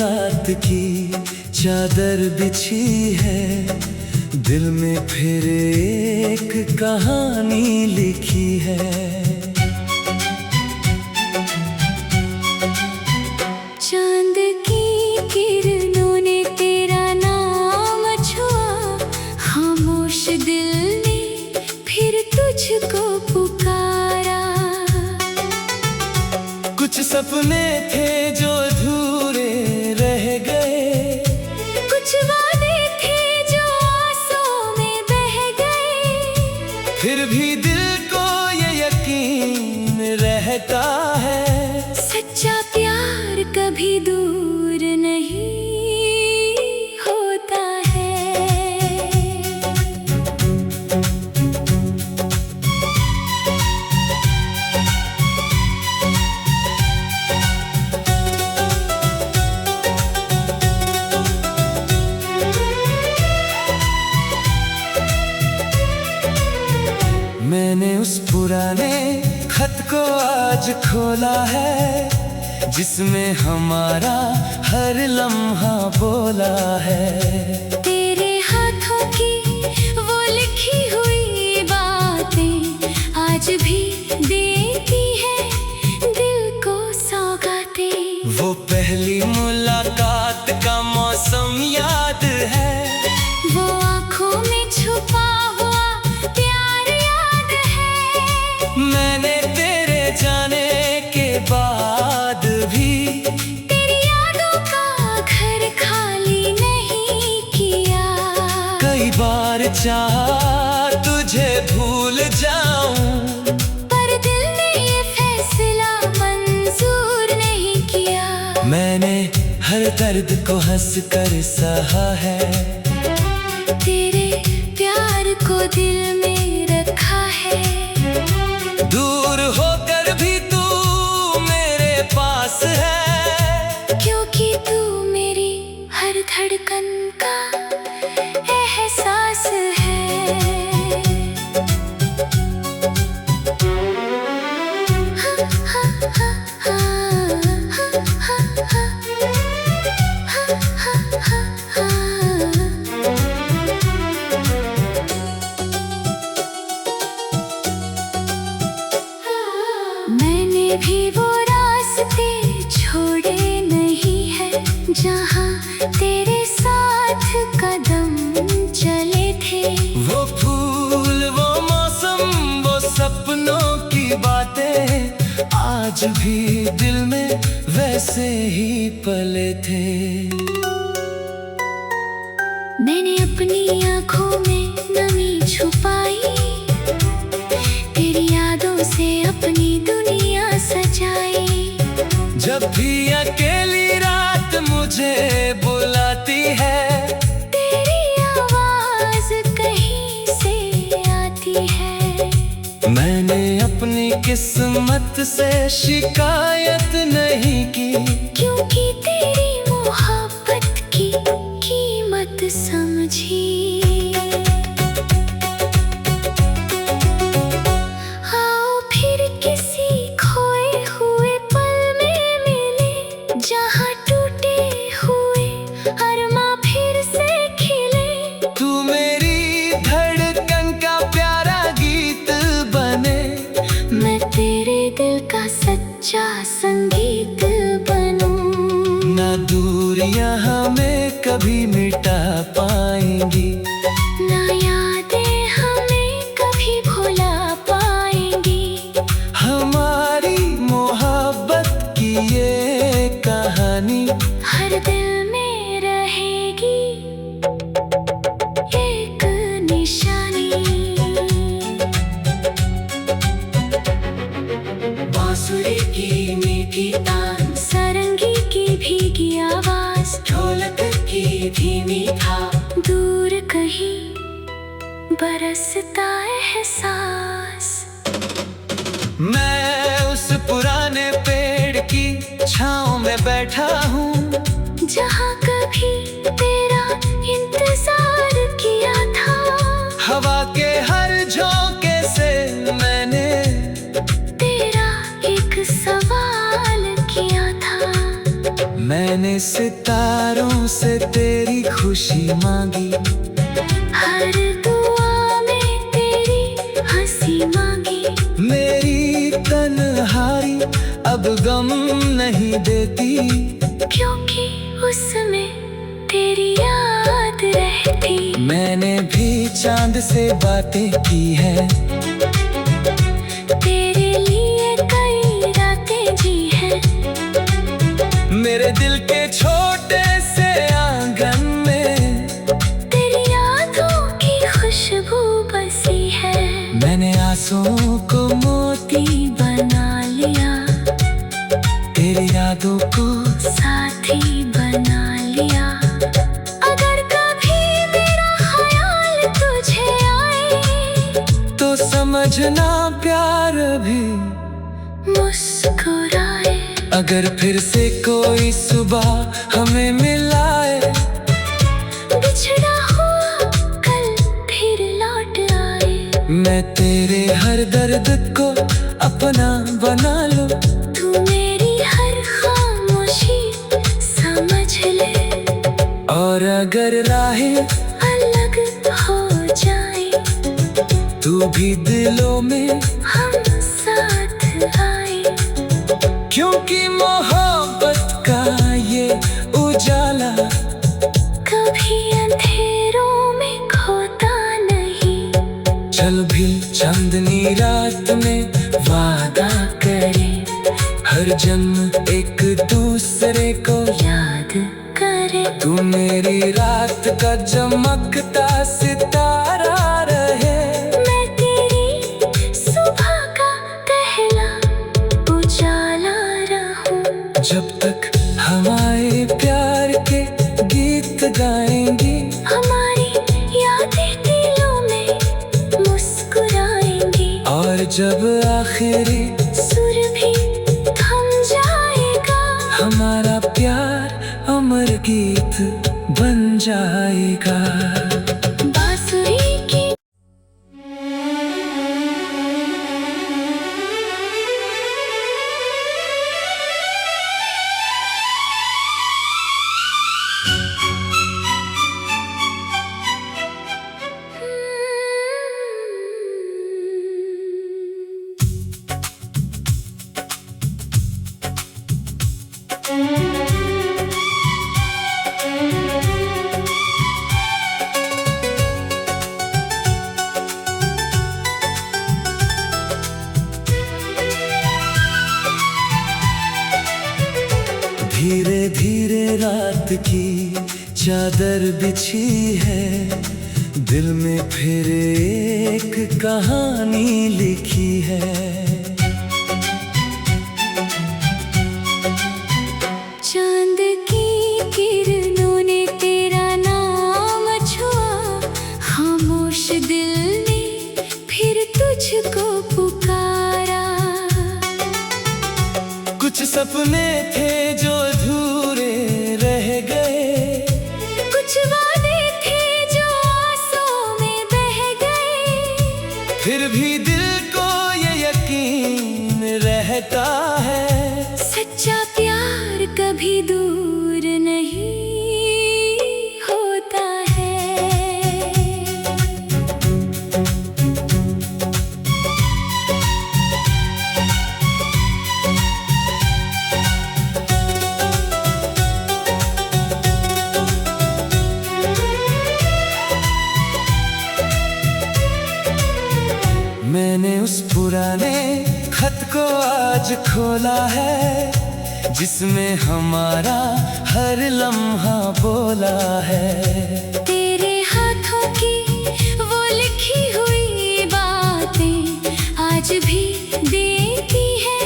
रात की चादर बिछी है, दिल में फिर एक कहानी लिखी है। चांद की किरणों ने तेरा नाम छुआ, खामोश दिल ने फिर तुझको पुकारा। कुछ सपने थे जो अधूरे रह गए, कुछ वादे थे जो आंसुओं में बह गए। फिर भी दिल को ये यकीन रहता है, सच्चा प्यार कभी दूर नहीं होता है। मैंने उस पुराने खत को आज खोला है, जिसमें हमारा हर लम्हा बोला है। तेरे हाथों की वो लिखी हुई बातें आज भी देती है दिल को सौगातें। वो पहली मुलाकात का मौसम याद है, वो आँखों में छुपा हुआ प्यार याद है। मैंने तेरे जाने के बाद भी तेरी यादों का घर खाली नहीं किया। कई बार चाहा तुझे भूल जाऊं, पर दिल ने ये फैसला मंजूर नहीं किया। मैंने हर दर्द को हंस कर सहा है, तेरे प्यार को दिल में रखा है। दूर होकर भी तू मेरे पास है, क्योंकि तू मेरी हर धड़कन का एहसास है। मैंने भी वो रास्ते छोड़े नहीं है, जहाँ तेरे साथ कदम चले थे। वो फूल, वो मौसम, वो सपनों की बातें आज भी दिल में वैसे ही पले थे। मैंने अपनी आँखों में नमी छुपाई, तेरी यादों से अपनी दुनिया सजाई। जब भी अकेली रात मुझे बुलाती है, तेरी आवाज कहीं से आती है। मैंने अपनी किस्मत से शिकायत नहीं की, क्योंकि तेरी मोहब्बत की कीमत समझी। आओ फिर किसी खोए हुए पल में मिले, जहाँ टूटे हुए अरमां फिर से खिले। तू मेरी धड़कन का प्यारा गीत बने, मैं तेरे दिल का सच्चा संगीत बनूं। ना दूरियां हमें कभी मिटा पाएंगी, ना यादें हमें कभी भुला पाएंगी। हमारी मोहब्बत की ये कहानी हर दिल में रहेगी एक निशानी। बांसुरी की मीठी तान, सारंगी की भीगी आवाज, ढोलक की धीमी थाप, दूर कहीं बरसता एहसास। मैं उस पुराने पेड़ की छांव में बैठा हूँ, जहाँ कभी तेरा इंतजार किया था। हवा के हर झोंके से मैंने तेरा एक सवाल किया था। मैंने सितारों से तेरी खुशी मांगी, हर दुआ में तेरी हंसी मांगी। मेरी तन्हाई अब गम नहीं देती, क्योंकि उसमें तेरी याद रहती। मैंने भी चांद से बातें की है, तेरे लिए कई रातें जी हैं। मेरे दिल के छोटे से आंगन में तेरी यादों की खुशबू बसी है। मैंने आंसुओं को मोती बना लिया, तेरी यादों को साथी बना लिया। अगर कभी मेरा ख्याल तुझे आए, तो समझना प्यार भी मुस्कुराए। अगर फिर से कोई सुबह हमें मिलाए, बिछड़ा हुआ कल फिर लौट आए। मैं तेरे हर दर्द को अपना बना लूं, तू मेरी हर खामोशी समझ ले। और अगर राहें अलग हो जाए, तू भी दिलों में, हम साथ आए। क्योंकि मोहब्बत का ये उजाला कभी अंधेरों में खोता नहीं। चल भी चांदनी रात में वादा करें, हर जन्म एक दूसरे को याद करे। तू मेरी रात का चमकता सितारा रहे, मैं तेरी सुबह का पहला उजाला रहूं। जब तक हमारे प्यार के गीत गाएंगी, हमारी यादें दिलों में मुस्कुराएंगी। और जब आखिरी सुर भी थम जाएगा, हमारा प्यार अमर गीत बन जाएगा। बांसुरी की धीरे धीरे रात की चादर बिछी है, दिल में फिर एक कहानी लिखी है। चांद की किरणों ने तेरा नाम छुआ, खामोश दिल ने फिर तुझको पुकारा। कुछ सपने थे जो अधूरे रह गए, कुछ वादे थे जो आंसुओं में बह गए। फिर भी दिल को ये यकीन रहता है, सच्चा प्यार कभी दूर नहीं होता है। मैंने उस पुराने खत को आज खोला है, जिसमें हमारा हर लम्हा बोला है। तेरे हाथों की वो लिखी हुई बातें आज भी देती है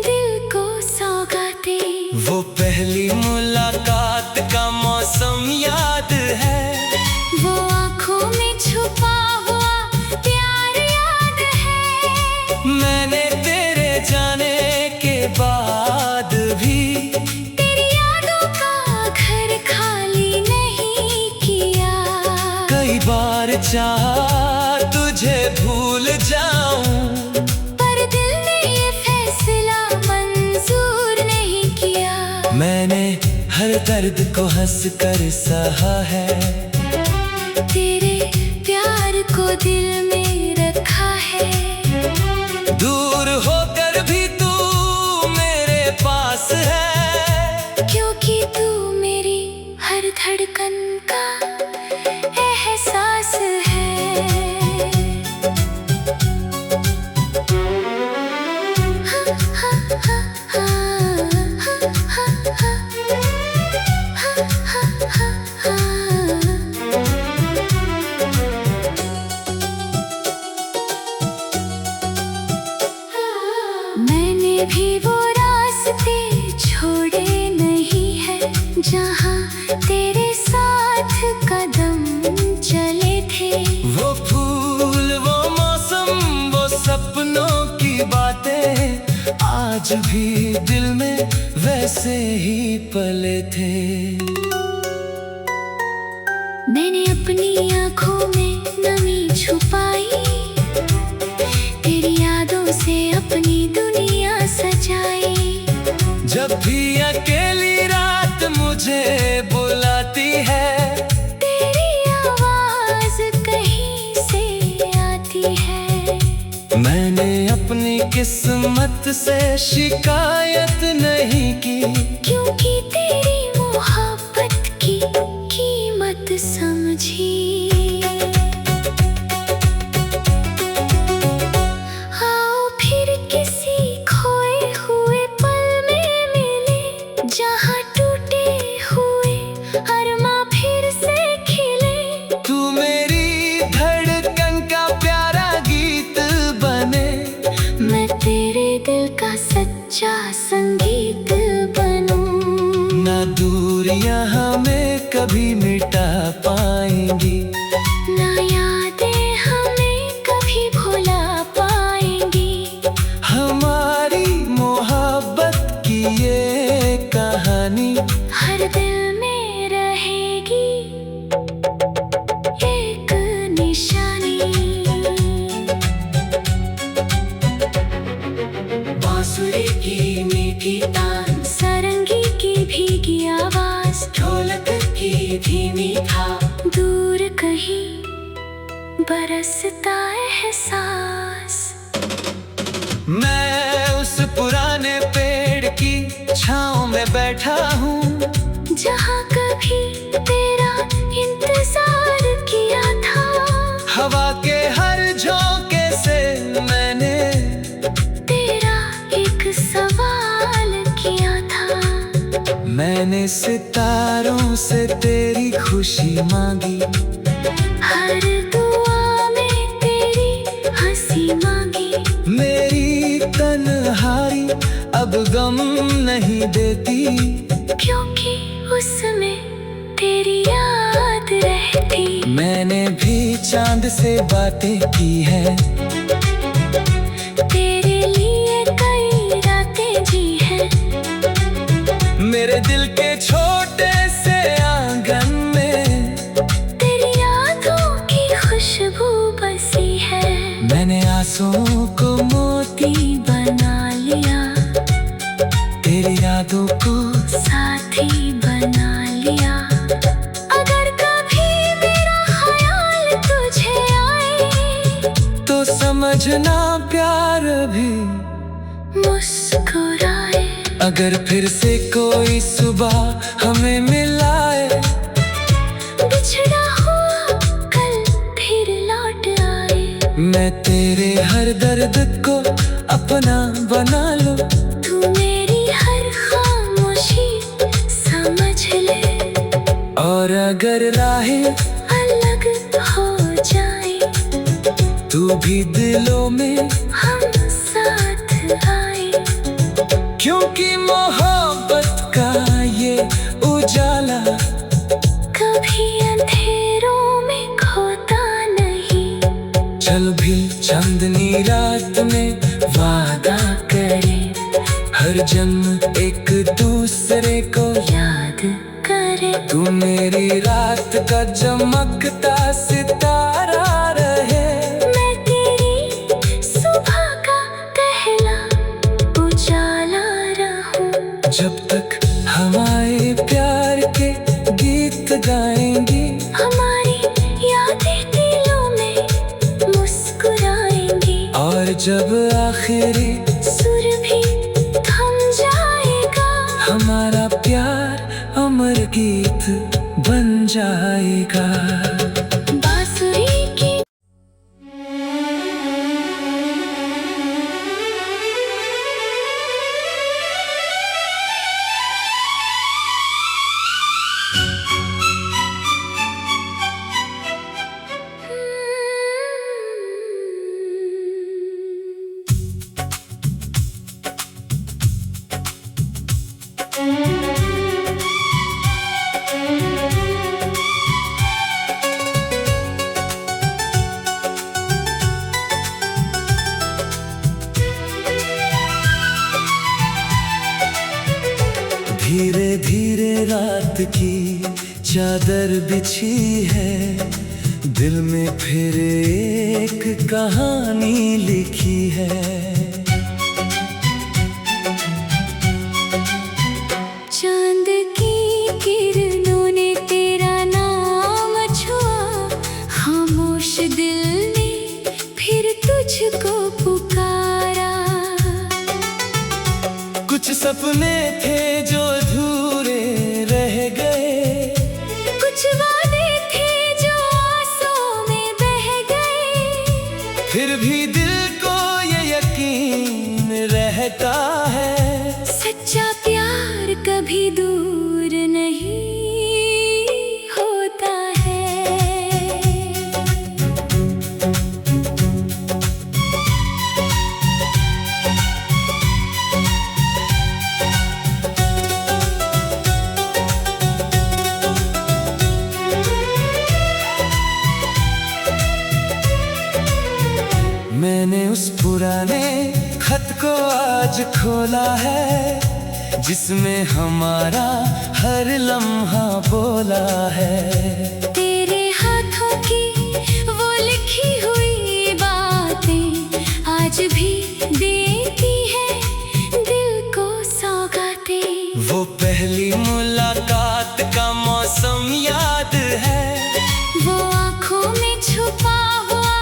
दिल को सौगातें। वो पहली मुलाकात का मौसम याद है, वो आँखों में छुपा हुआ प्यार याद है। मैंने तेरे जाने के बाद भी तेरी यादों का घर खाली नहीं किया। हर दर्द को हंस कर सहा है। तेरे प्यार को दिल में रखा है। दूर होकर भी तू मेरे पास है, क्योंकि तू मेरी हर धड़कन का एहसास है। मैंने भी वो रास्ते छोड़े नहीं है, जहाँ तेरे साथ कदम चले थे। वो फूल, वो मौसम, वो सपनों की बातें आज भी दिल में वैसे ही पले थे। मैंने अपनी आँखों में नमी छुपाई, तेरी यादों से अपनी दुनिया सजाई। जब भी अकेली रात मुझे बुलाती है, तेरी आवाज कहीं से आती है। मैंने अपनी किस्मत से शिकायत नहीं की, क्योंकि तेरी मोहब्बत की कीमत समझी। आओ फिर किसी खोए हुए पल में मिले, जहाँ टूटे हुए अरमां फिर से खिले। तू मेरी धड़कन का प्यारा गीत बने, मैं तेरे दिल का सच्चा संगीत बनूं। ना दूरियां हमें कभी मिटा पाएंगी, ना यादें हमें कभी भुला पाएंगी। हमारी मोहब्बत की ये कहानी हर दिल में रहेगी एक निशानी। बांसुरी की मीठी तान, सारंगी की भीगी आवाज, ढोलक की धीमी थाप, दूर कहीं बरसता एहसास। मैं उस पुराने पेड़ की छांव में बैठा हूँ, जहाँ कभी तेरा इंतजार किया था। हवा के हर झोंके से मैंने तेरा एक सवाल किया था। मैंने सितारों से तेरी खुशी मांगी, हर दुआ में तेरी हंसी मांगी। मेरी तन्हाई अब गम नहीं देती, क्योंकि उसमें तेरी याद रहती। मैंने भी चांद से बातें की है, तेरे लिए कई रातें जी हैं। मेरे दिल के छोटे से आंगन में तेरी यादों की खुशबू बसी है। मैंने आंसुओं को मोती बना लिया, तेरी यादों को साथी बना लिया। अगर कभी मेरा ख्याल तुझे आए, तो समझना प्यार भी मुस्कुराए। अगर फिर से कोई सुबह हमें मिलाए, बिछड़ा हुआ कल फिर लौट आए। मैं तेरे हर दर्द को अपना बना लूं, तू मेरी हर खामोशी समझ ले। और अगर राहें अलग हो जाए, तू भी दिलों में, हम साथ आए। क्योंकि मोहब्बत का ये उजाला कभी अंधेरों में खोता नहीं। चल भी चांदनी रात में वादा करें, हर जन्म एक दूसरे को याद करे। तू मेरी रात का चमकता सितारा रहे, मैं तेरी सुबह का पहला उजाला रहूं। जब तक हमारे प्यार जब आखिरी सुर भी थम जाएगा, हमारा प्यार अमर गीत बन जाएगा। बांसुरी की धीरे धीरे रात की चादर बिछी है, दिल में फिर एक कहानी लिखी है। चांद की किरणों ने तेरा नाम छुआ, खामोश दिल ने फिर तुझको पुकारा। कुछ सपने थे जो अधूरे रह गए, कुछ वादे थे जो आंसुओं में बह गए, फिर भी दिल को ये यकीन रहता है, सच्चा प्यार कभी दूर नहीं होता है। मैंने उस पुराने खत को आज खोला है, जिसमें हमारा हर लम्हा बोला है। तेरे हाथों की वो लिखी हुई बातें आज भी देती है दिल को सौगातें। वो पहली मुलाकात का मौसम याद है, वो आँखों में छुपा हुआ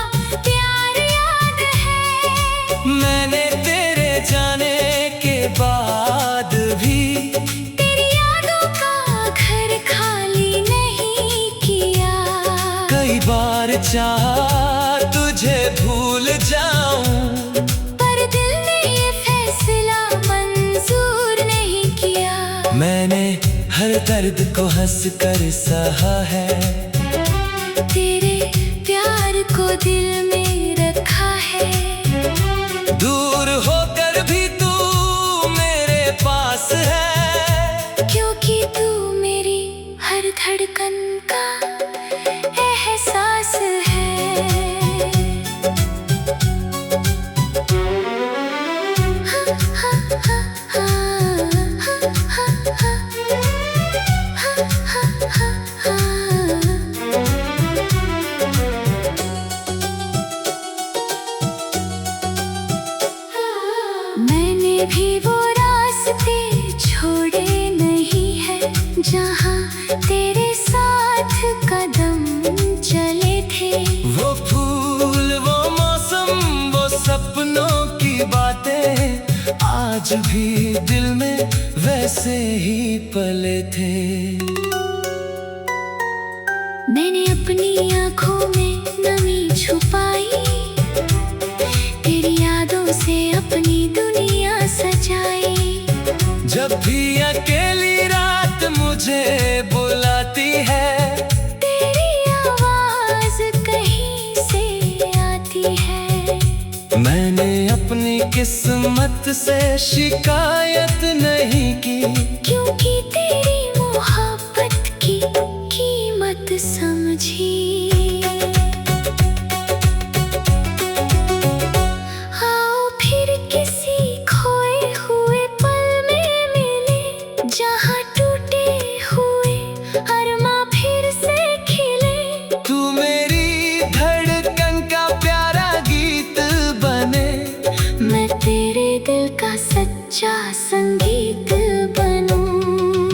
प्यार याद है। मैंने तेरे जाने के बाद भी तेरी यादों का घर खाली नहीं किया। कई बार चाहा तुझे भूल जाऊं, पर दिल ने ये फैसला मंजूर नहीं किया। मैंने हर दर्द को हंस कर सहा है, तेरे प्यार को दिल में रखा है। दूर होकर भी तू मेरे पास है, क्योंकि तू मेरी हर धड़कन का एहसास है। मैंने भी वो रास्ते छोड़े नहीं है, जहाँ तेरे साथ कदम चले थे। वो फूल, वो मौसम, वो सपनों की बातें आज भी दिल में वैसे ही पले थे। मैंने अपनी आँखों में नमी छुपाई, तेरी यादों से अपनी दुनिया सजाई। जब भी अकेली रात मुझे बुलाती है, तेरी आवाज कहीं से आती है। मैंने अपनी किस्मत से शिकायत नहीं की, क्योंकि तेरी मोहब्बत की कीमत समझी। आओ फिर किसी खोए हुए पल में मिले, जहाँ टूटे हुए अरमां फिर से खिले। तू मेरी धड़कन का प्यारा गीत बने, मैं तेरे दिल का सच्चा संगीत बनूं।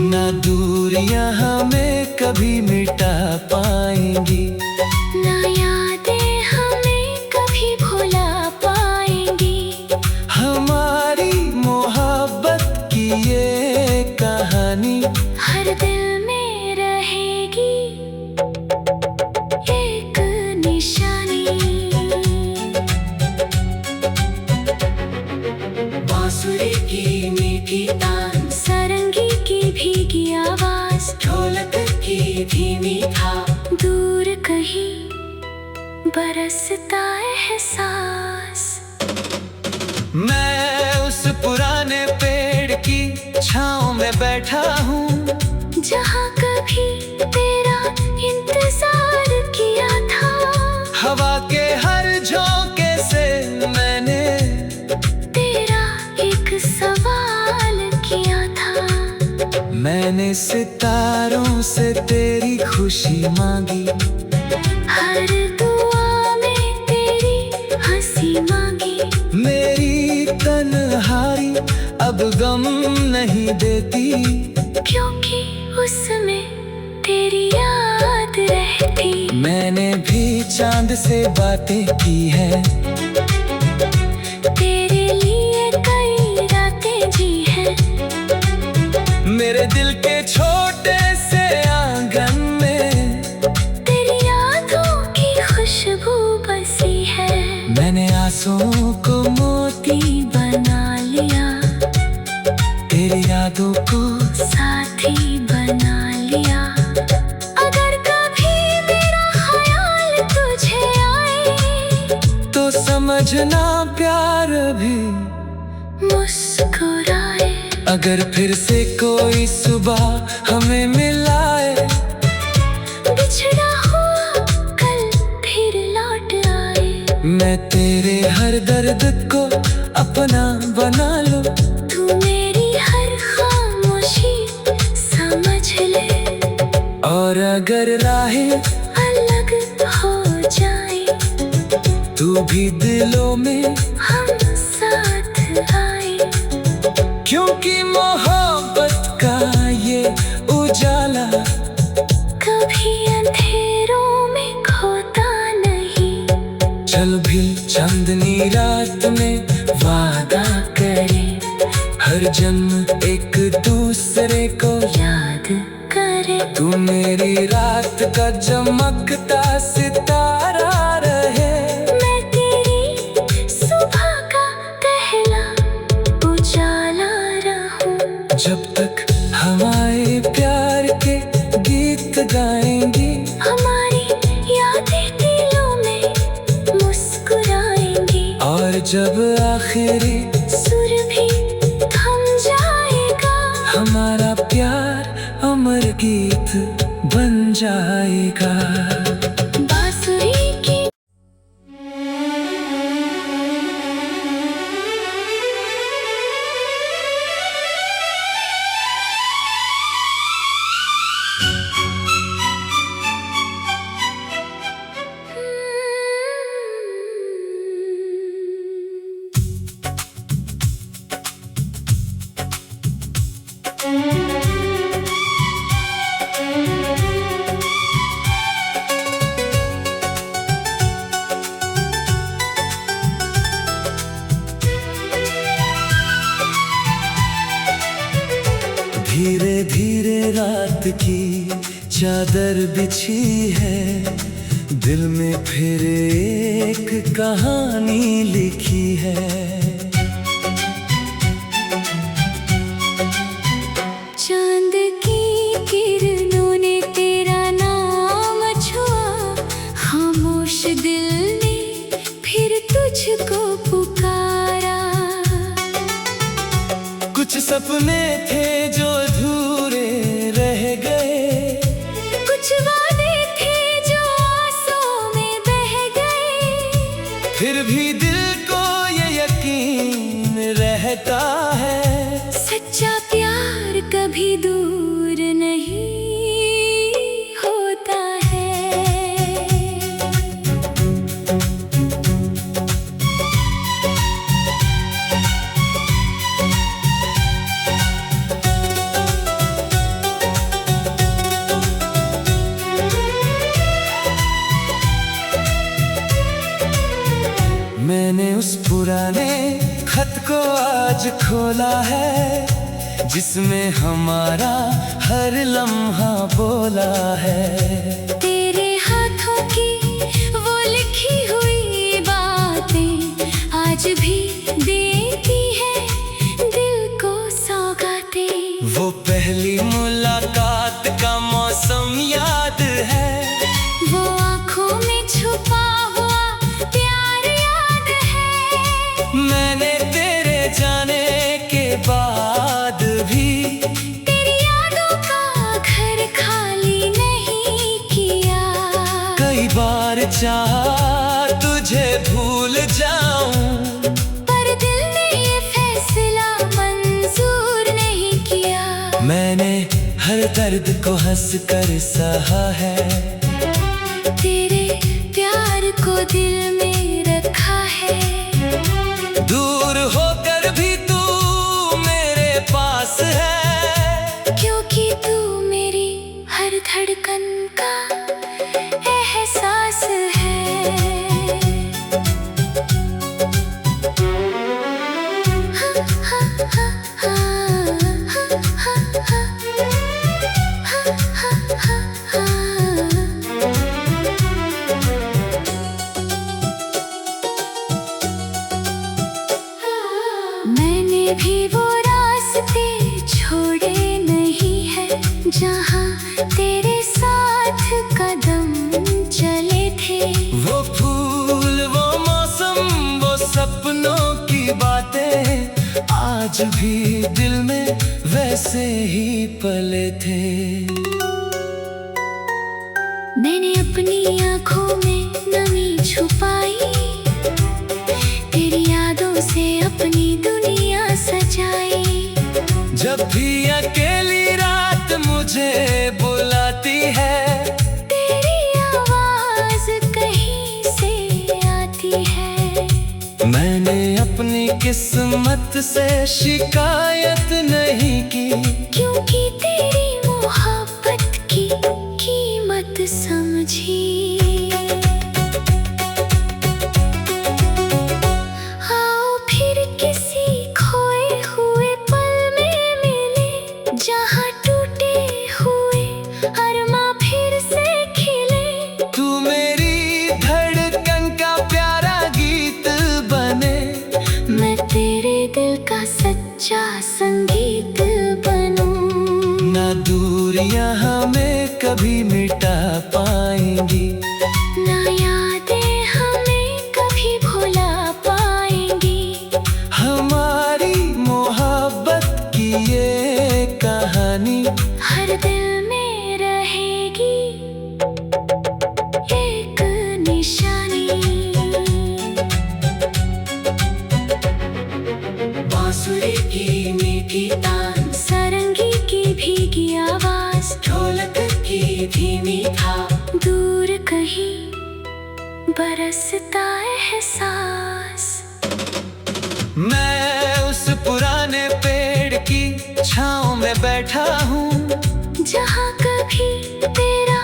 बांसुरी की मीठी तान, सारंगी की भीगी आवाज, ढोलक की धीमी थाप, दूर कहीं बरसता एहसास। मैं उस पुराने पेड़ की छाँव में बैठा हूँ, जहाँ कभी तेरा इंतजार किया था। हवा के हर झोंके से मैंने तेरा एक सवाल किया था। मैंने सितारों से तेरी खुशी मांगी, हर दुआ में तेरी हंसी मांगी। मेरी तन्हाई अब गम नहीं देती, क्योंकि उसमें तेरी याद रहती। मैंने भी चांद से बातें की है, तेरे लिए कई रातें जी हैं। मेरे दिल के छोटे से आंगन में तेरी यादों की खुशबू बसी है। मैंने आंसुओं को मोती बना लिया, तेरी यादों को साथी बना लिया। अगर कभी मेरा ख्याल तुझे आए, तो समझना प्यार भी मुस्कुराए। अगर फिर से कोई सुबह हमें मिलाए, बिछड़ा हुआ कल फिर लौट आए। मैं तेरे हर दर्द को अपना बना लूं, तू मेरी हर खामोशी समझ ले। और अगर राहें अलग हो जाए, तू भी दिलों में, हम साथ आए। क्योंकि मोहब्बत का ये उजाला कभी अंधेरों में खोता नहीं। चल भी चांदनी रात में वादा करे, हर जन्म एक दूसरे को याद करे। तू मेरी रात का चमकता सितारा रहे, मैं तेरी सुबह का पहला उजाला रहूं। जब तक हमारे प्यार के गीत गाएंगी, हमारी यादें दिलों में मुस्कुराएंगी। और जब आखिरी सुर भी थम जाएगा, हमारा प्यार अमर गीत बन जाएगा। बांसुरी की धीरे धीरे रात की चादर बिछी है, दिल में फिर एक कहानी लिखी है। चांद की किरणों ने तेरा नाम छुआ, खामोश दिल ने फिर तुझको पुकारा। कुछ सपने थे जो अधूरे रह गए, कुछ वादे थे जो आंसुओं में बह गए। फिर भी दिल को ये यकीन रहता है, सच्चा प्यार कभी दूर नहीं होता है। मैंने उस पुराने खत को आज खोला है, जिसमें हमारा हर लम्हा बोला है। तेरे हाथों की वो लिखी हुई बातें आज भी देती है दर्द को हंस कर सहा है। तेरे प्यार को दिल में रखा है। दूर होकर भी तू मेरे पास है, क्योंकि तू मेरी हर धड़कन का एहसास है। मैंने भी वो रास्ते छोड़े नहीं है, जहाँ तेरे साथ कदम चले थे। वो फूल, वो मौसम, वो सपनों की बातें आज भी दिल में वैसे ही पले थे। मैंने अपनी आँखों में नमी छुपाई, तेरी यादों से अपनी दुनिया सजाई। जब भी अकेली रात मुझे बुलाती है, तेरी आवाज कहीं से आती है। मैंने अपनी किस्मत से शिकायत नहीं की, क्योंकि तेरी मोहब्बत की कीमत समझी। आओ फिर किसी खोए हुए पल में मिले, जहाँ टूटे हुए अरमां फिर से खिले। तू मेरी धड़कन का प्यारा गीत बने, मैं तेरे दिल का सच्चा संगीत बनूं। ना दूरियां हमें कभी मिटा पाएंगी, ना यादें हमें कभी भुला पाएंगी। हमारी मोहब्बत की ये कहानी हर दिल में रहेगी एक निशानी। बांसुरी की मीठी तान, सारंगी की भीगी आवाज, ढोलक की धीमी थाप, दूर कहीं बरसता एहसास। मैं उस पुराने पेड़ की छांव में बैठा हूँ, जहाँ कभी तेरा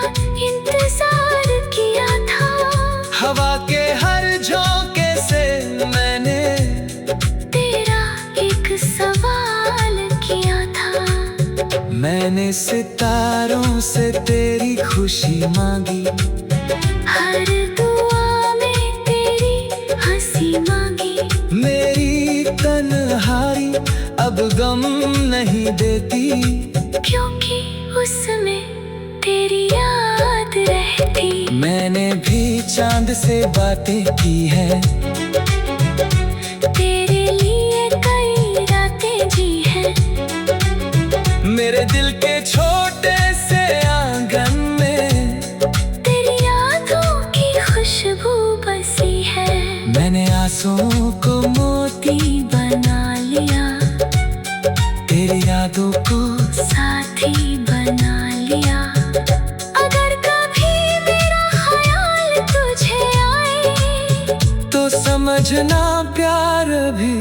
इंतजार किया था। हवा के हर झोंके से मैंने तेरा एक सवाल किया था। मैंने सितारों से तेरी खुशी मांगी, हर दुआ में तेरी हंसी मांगी। मेरी तन्हाई अब गम नहीं देती, क्योंकि उसमें तेरी याद रहती। मैंने भी चांद से बातें की है, तेरे लिए कई रातें जी हैं। मेरे दिल के छोटे से आंगन में तेरी यादों की खुशबू बसी है। मैंने आंसुओं को मोती बना लिया, तेरी यादों को साथी बना लिया। अगर कभी मेरा ख्याल तुझे आए, तो समझना प्यार भी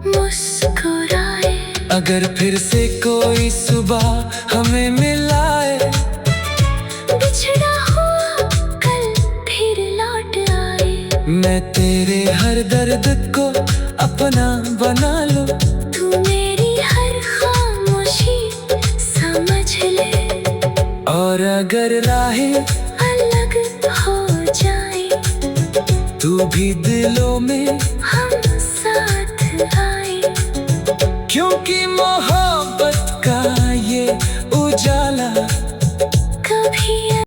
मुस्कुराए। अगर फिर से कोई सुबह हमें मिलाए, बिछड़ा हुआ कल फिर लौट आए। मैं तेरे हर दर्द को अपना बना लूं, तू मेरी हर खामोशी समझ ले। और अगर राहें अलग हो जाए, तू भी दिलों में हम साथ आए। क्योंकि मोहब्बत का